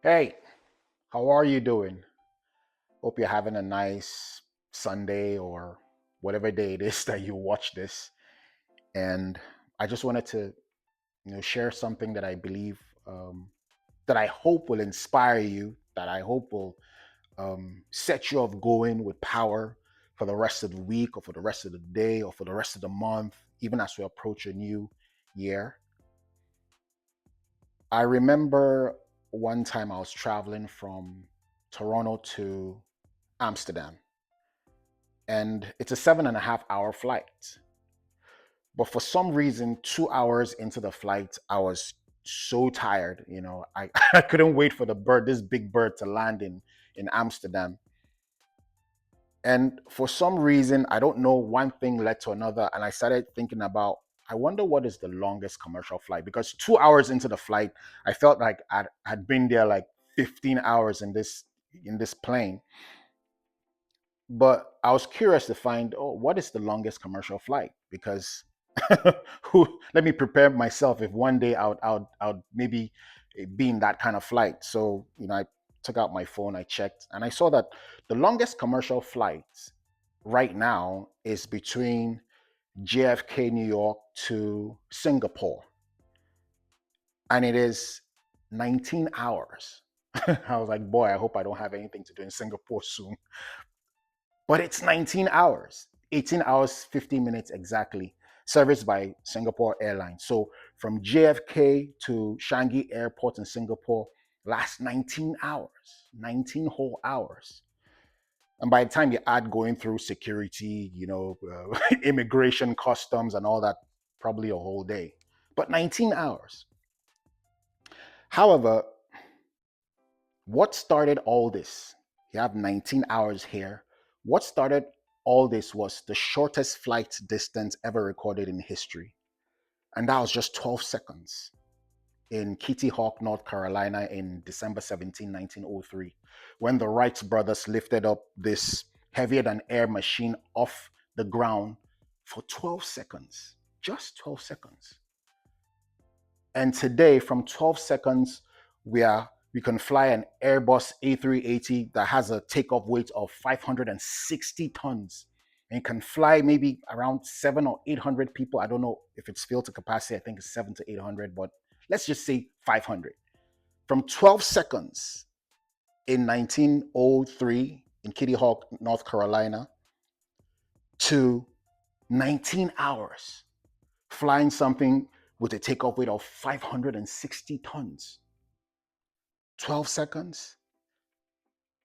Hey, how are you doing? Hope you're having a nice Sunday or whatever day it is that you watch this. And I just wanted to, share something that I believe, that I hope will inspire you, that I hope will set you off going with power for the rest of the week or for the rest of the day or for the rest of the month, even as we approach a new year. I remember one time I was traveling from Toronto to Amsterdam, and it's a 7.5 hour flight. But for some reason, 2 hours into the flight, I was so tired. I couldn't wait for this big bird to land in Amsterdam. And for some reason, I don't know, one thing led to another. And I started thinking about, I wonder what is the longest commercial flight? Because 2 hours into the flight, I felt like I'd been there like 15 hours in this plane. But I was curious to find, oh, what is the longest commercial flight? Because let me prepare myself if one day I would maybe be in that kind of flight. So, I took out my phone, I checked, and I saw that the longest commercial flight right now is between JFK, New York to Singapore, and it is 19 hours. I was like, boy, I hope I don't have anything to do in Singapore soon. But it's 19 hours, 18 hours, 15 minutes exactly, serviced by Singapore Airlines. So from JFK to Changi Airport in Singapore lasts 19 hours, 19 whole hours. And by the time you add going through security, immigration, customs, and all that, probably a whole day. But 19 hours. However, what started all this? You have 19 hours here. What started all this was the shortest flight distance ever recorded in history. And that was just 12 seconds in Kitty Hawk, North Carolina in December 17, 1903, when the Wright brothers lifted up this heavier than air machine off the ground for 12 seconds. Just 12 seconds. And today, from 12 seconds, we can fly an Airbus A380 that has a takeoff weight of 560 tons and can fly maybe around 700 or 800 people. I don't know if it's filled to capacity. I think it's 700 to 800, but let's just say 500. From 12 seconds in 1903 in Kitty Hawk, North Carolina, to 19 hours flying something with a takeoff weight of 560 tons. 12 seconds,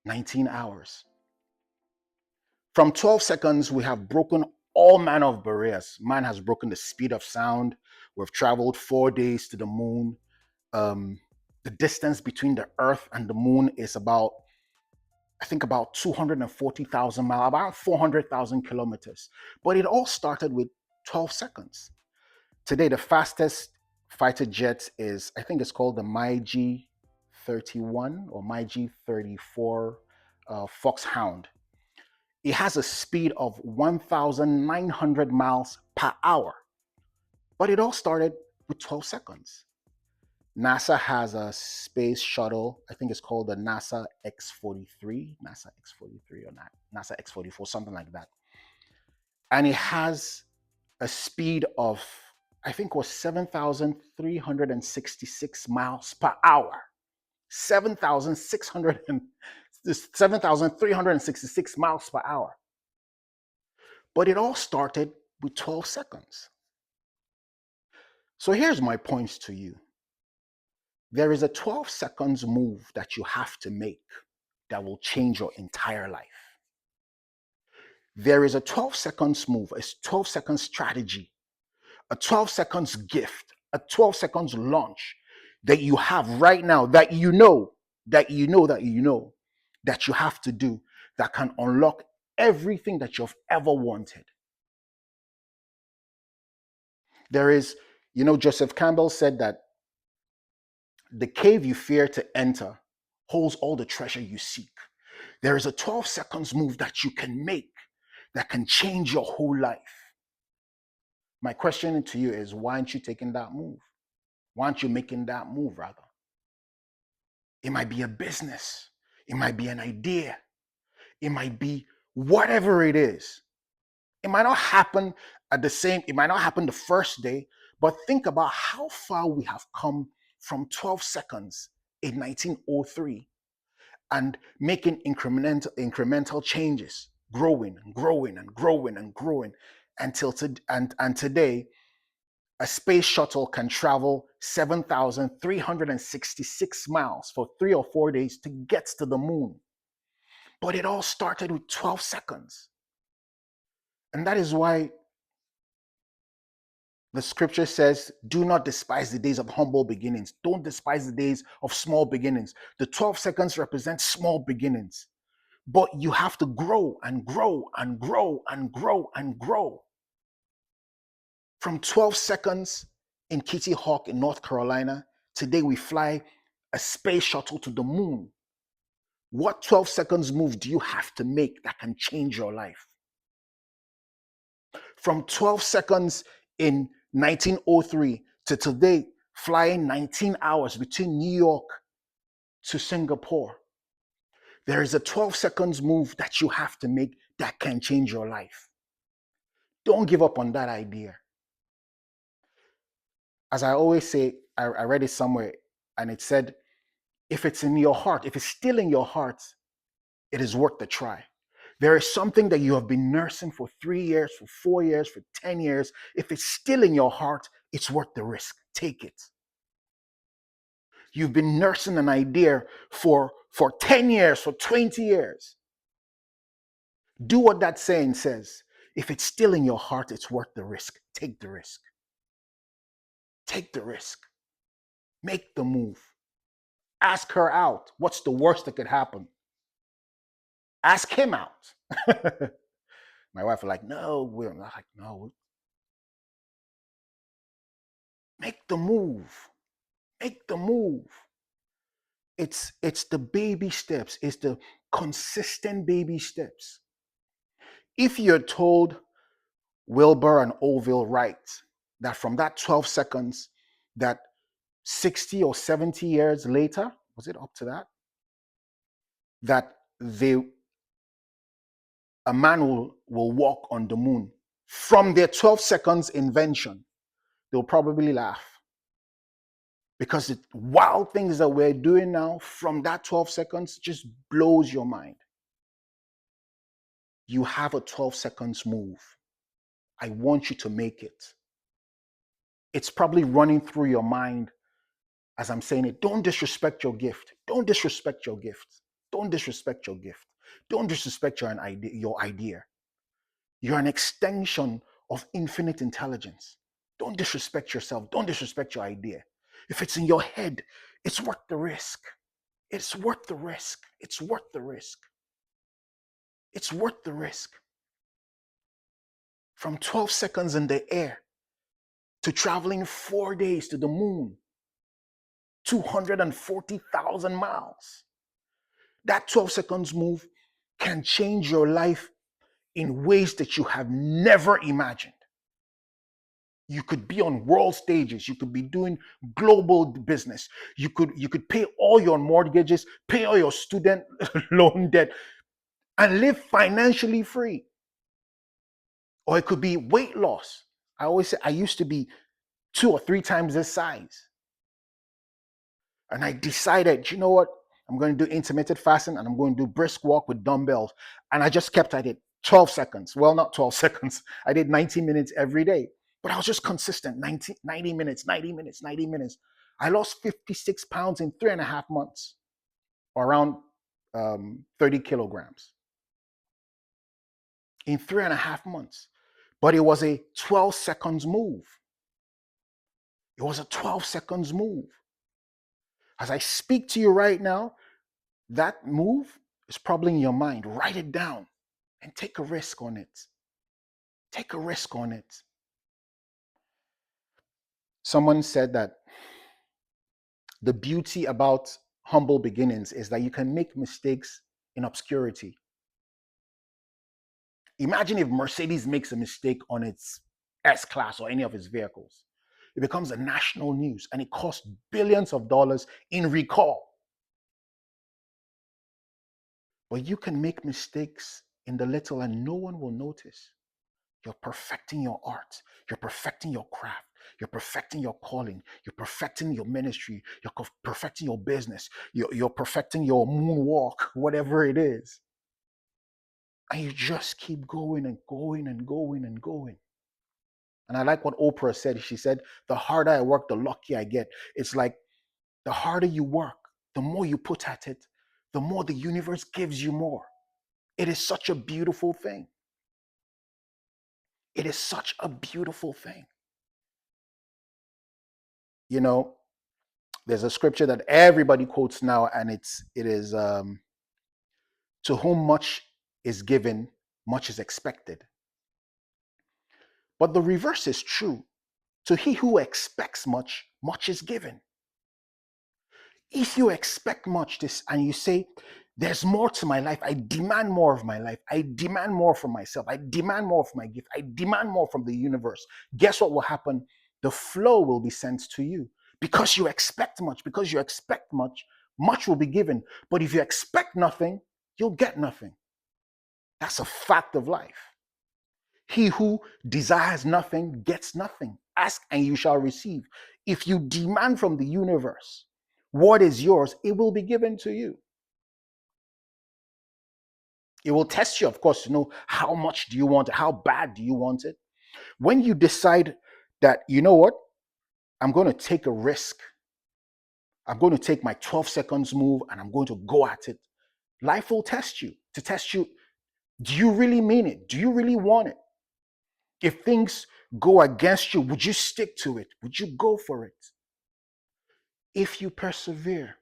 19 hours. From 12 seconds, we have broken all manner of barriers. Man has broken the speed of sound. We've traveled 4 days to the moon. The distance between the Earth and the moon is I think, about 240,000 miles, about 400,000 kilometers. But it all started with 12 seconds. Today, the fastest fighter jet is, I think it's called the MiG 31 or MiG 34 Foxhound. It has a speed of 1,900 miles per hour. But it all started with 12 seconds. NASA has a space shuttle. I think it's called the NASA X-43 or not, NASA X-44, something like that. And it has a speed of, I think, was 7,366 miles per hour. 7,366 miles per hour. But it all started with 12 seconds. So here's my points to you. There is a 12 seconds move that you have to make that will change your entire life. There is a 12 seconds move, a 12 seconds strategy, a 12 seconds gift, a 12 seconds launch that you have right now that that you have to do, that can unlock everything that you've ever wanted. There is, Joseph Campbell said that the cave you fear to enter holds all the treasure you seek. There is a 12 seconds move that you can make that can change your whole life. My question to you is, why aren't you taking that move? Why aren't you making that move, rather? It might be a business. It might be an idea. It might be whatever it is. It might not happen it might not happen the first day, but think about how far we have come from 12 seconds in 1903 and making incremental changes, growing and growing and growing and growing and today a space shuttle can travel 7,366 miles for 3 or 4 days to get to the moon. But it all started with 12 seconds. And that is why the scripture says, do not despise the days of humble beginnings. Don't despise the days of small beginnings. The 12 seconds represent small beginnings. But you have to grow and grow and grow and grow and grow. From 12 seconds in Kitty Hawk in North Carolina, today we fly a space shuttle to the moon. What 12 seconds move do you have to make that can change your life? From 12 seconds in 1903 to today, flying 19 hours between New York to Singapore, there is a 12 seconds move that you have to make that can change your life. Don't give up on that idea. As I always say, I read it somewhere and it said, if it's in your heart, if it's still in your heart, it is worth the try. There is something that you have been nursing for 3 years, for 4 years, for 10 years. If it's still in your heart, it's worth the risk. Take it. You've been nursing an idea for 10 years, for 20 years. Do what that saying says. If it's still in your heart, it's worth the risk. Take the risk. Take the risk. Make the move. Ask her out. What's the worst that could happen? Ask him out. My wife was like, no, we're not. Like, no. Make the move. Make the move. It's the baby steps. It's the consistent baby steps. If you're told Wilbur and Orville Wright that from that 12 seconds, that 60 or 70 years later, was it up to that? That a man will walk on the moon. From their 12 seconds invention, they'll probably laugh. Because the wild things that we're doing now from that 12 seconds just blows your mind. You have a 12 seconds move. I want you to make it. It's probably running through your mind as I'm saying it. Don't disrespect your gift. Don't disrespect your gift. Don't disrespect your gift. Don't disrespect your idea. You're an extension of infinite intelligence. Don't disrespect yourself. Don't disrespect your idea. If it's in your head, it's worth the risk. It's worth the risk. It's worth the risk. It's worth the risk. From 12 seconds in the air to traveling 4 days to the moon, 240,000 miles. That 12 seconds move can change your life in ways that you have never imagined. You could be on world stages. You could be doing global business. You could pay all your mortgages, pay all your student loan debt, and live financially free. Or it could be weight loss. I always say I used to be 2 or 3 times this size. And I decided, you know what? I'm going to do intermittent fasting and I'm going to do brisk walk with dumbbells. And I just kept at it 12 seconds. Well, not 12 seconds. I did 90 minutes every day. But I was just consistent, 90 minutes, 90 minutes, 90 minutes. I lost 56 pounds in 3.5 months, or around 30 kilograms in 3.5 months. But it was a 12 seconds move. It was a 12 seconds move. As I speak to you right now, that move is probably in your mind. Write it down and take a risk on it. Take a risk on it. Someone said that the beauty about humble beginnings is that you can make mistakes in obscurity. Imagine if Mercedes makes a mistake on its S-Class or any of its vehicles. It becomes a national news and it costs billions of dollars in recall. But you can make mistakes in the little and no one will notice. You're perfecting your art. You're perfecting your craft. You're perfecting your calling. You're perfecting your ministry. You're perfecting your business. You're perfecting your moonwalk, whatever it is. And you just keep going and going and going and going. And I like what Oprah said. She said, the harder I work, the luckier I get. It's like the harder you work, the more you put at it, the more the universe gives you more. It is such a beautiful thing. It is such a beautiful thing. You know, there's a scripture that everybody quotes now, and it is to whom much is given, much is expected. But the reverse is true. To he who expects much, much is given. If you expect much this and you say, there's more to my life, I demand more of my life, I demand more from myself, I demand more of my gift, I demand more from the universe, guess what will happen? The flow will be sent to you because you expect much. Because you expect much, much will be given. But if you expect nothing, you'll get nothing. That's a fact of life. He who desires nothing gets nothing. Ask and you shall receive. If you demand from the universe what is yours, it will be given to you. It will test you, of course, to know how much do you want it, how bad do you want it. When you decide that, you know what, I'm going to take a risk, I'm going to take my 12 seconds move and I'm going to go at it, life will test you to test you. Do you really mean it? Do you really want it? If things go against you, would you stick to it? Would you go for it? If you persevere,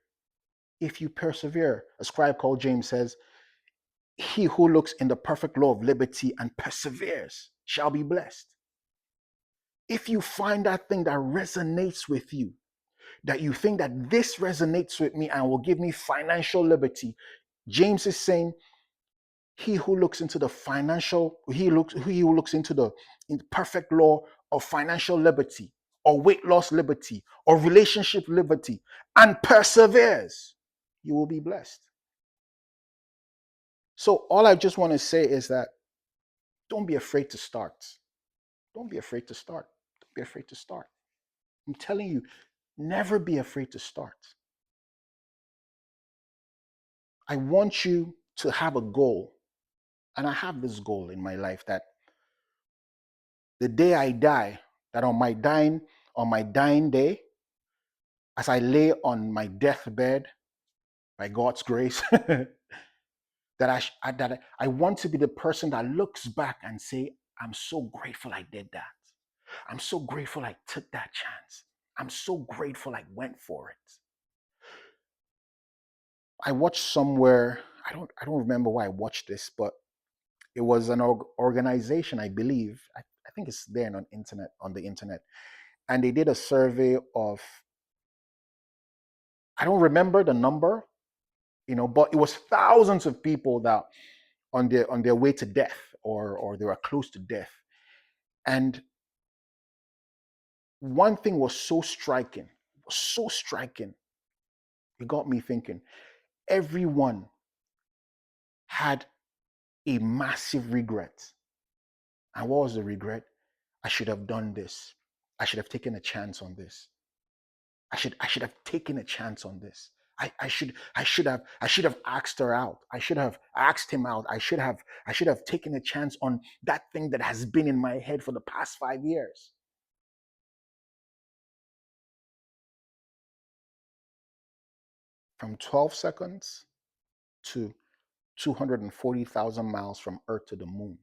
a scribe called James says, he who looks in the perfect law of liberty and perseveres shall be blessed. If you find that thing that resonates with you, that you think that this resonates with me and will give me financial liberty, James is saying, he who looks into the financial, he who looks into the perfect law of financial liberty or weight loss liberty or relationship liberty and perseveres, you will be blessed. So all I just want to say is that don't be afraid to start. Don't be afraid to start. Don't be afraid to start. I'm telling you, never be afraid to start. I want you to have a goal. And I have this goal in my life that the day I die, that on my dying day, as I lay on my deathbed, by God's grace, that I want to be the person that looks back and say, I'm so grateful I did that. I'm so grateful I took that chance. I'm so grateful I went for it. I watched somewhere, I don't remember why I watched this, but it was an organization, I believe. I think it's there on the internet. And they did a survey of, I don't remember the number, but it was thousands of people that on their way to death, or they were close to death. And one thing was so striking. It got me thinking. Everyone had a massive regret. And what was the regret? I should have done this. I should have taken a chance on this. I should have taken a chance on this. I should have asked her out. I should have asked him out. I should have taken a chance on that thing that has been in my head for the past 5 years. From 12 seconds to 240,000 miles from Earth to the moon.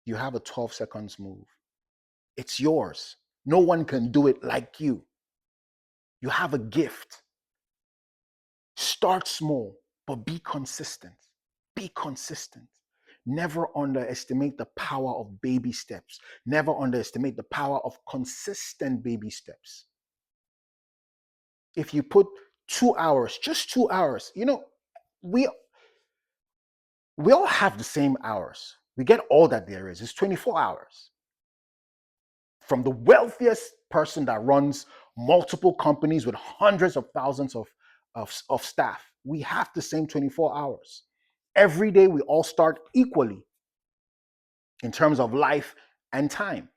You have a 12 seconds move. It's yours. No one can do it like you. You have a gift. Start small, but be consistent. Be consistent. Never underestimate the power of baby steps. Never underestimate the power of consistent baby steps. If you put 2 hours, just 2 hours, we we all have the same hours. We get all that there is. It's 24 hours. From the wealthiest person that runs multiple companies with hundreds of thousands of staff, We have the same 24 hours. Every day we all start equally in terms of life and time.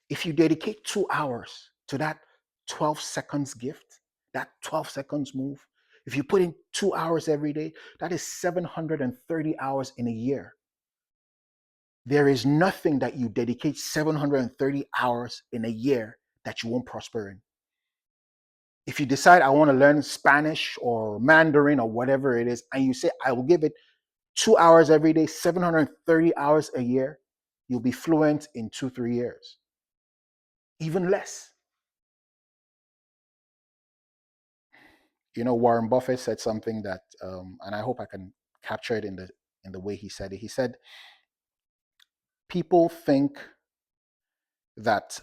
If you dedicate 2 hours to that 12 seconds gift, that 12 seconds move, if you put in 2 hours every day, that is 730 hours in a year. There is nothing that you dedicate 730 hours in a year that you won't prosper in. If you decide I want to learn Spanish or Mandarin or whatever it is, and you say I will give it 2 hours every day, 730 hours a year, you'll be fluent in 2, 3 years, even less. Warren Buffett said something that, and I hope I can capture it in the way he said it. He said, "People think that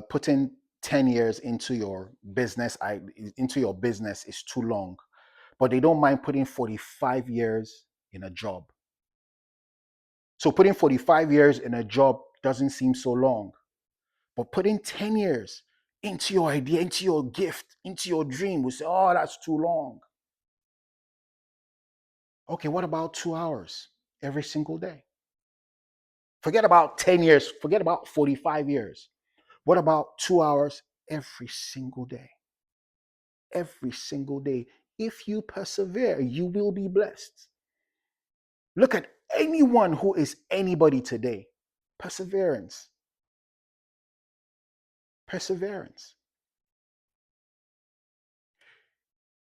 putting 10 years into your business is too long, but they don't mind putting 45 years in a job. So putting 45 years in a job doesn't seem so long, but putting 10 years into your idea, into your gift, into your dream, we say, oh, that's too long. Okay, what about 2 hours every single day? Forget about 10 years, forget about 45 years. What about 2 hours every single day? Every single day. If you persevere, you will be blessed. Look at anyone who is anybody today. Perseverance. Perseverance.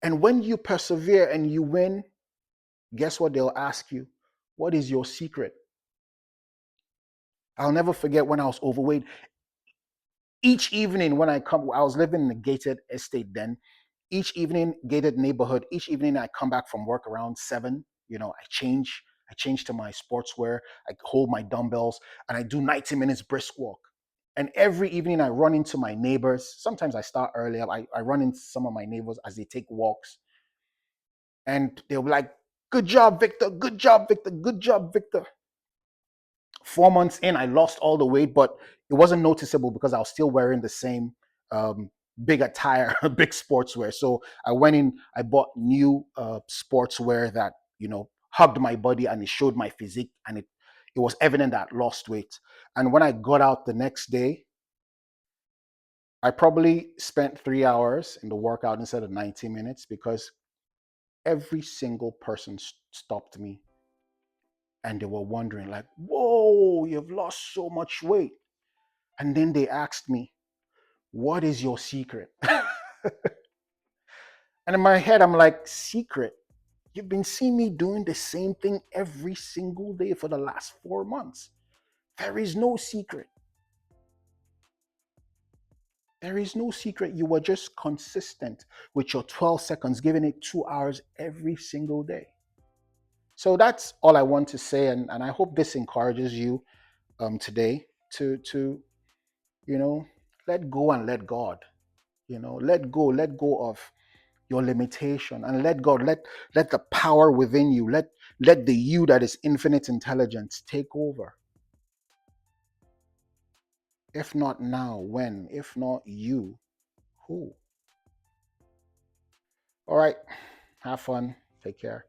And when you persevere and you win, guess what they'll ask you? What is your secret? I'll never forget when I was overweight. Each evening when I was living in a gated estate then. Each evening, gated neighborhood, each evening I come back from work around 7, I change to my sportswear, I hold my dumbbells, and I do 90 minutes brisk walk. And every evening I run into my neighbors. Sometimes I start earlier. I run into some of my neighbors as they take walks. And they'll be like, good job, Victor. Good job, Victor. Good job, Victor. 4 months in, I lost all the weight, but it wasn't noticeable because I was still wearing the same um, big attire, big sportswear. So I went in, I bought new sportswear that hugged my body and it showed my physique, and it was evident that I lost weight. And when I got out the next day, I probably spent 3 hours in the workout instead of 90 minutes because every single person stopped me and they were wondering, like, whoa, you've lost so much weight. And then they asked me, what is your secret? And in my head, I'm like, secret? You've been seeing me doing the same thing every single day for the last 4 months. There is no secret. There is no secret. You were just consistent with your 12 seconds, giving it 2 hours every single day. So that's all I want to say. And I hope this encourages you today to you know, let go and let God. Let go of your limitation and let God, let the power within you, let the you that is infinite intelligence take over. If not now, when? If not you, who? All right. Have fun. Take care.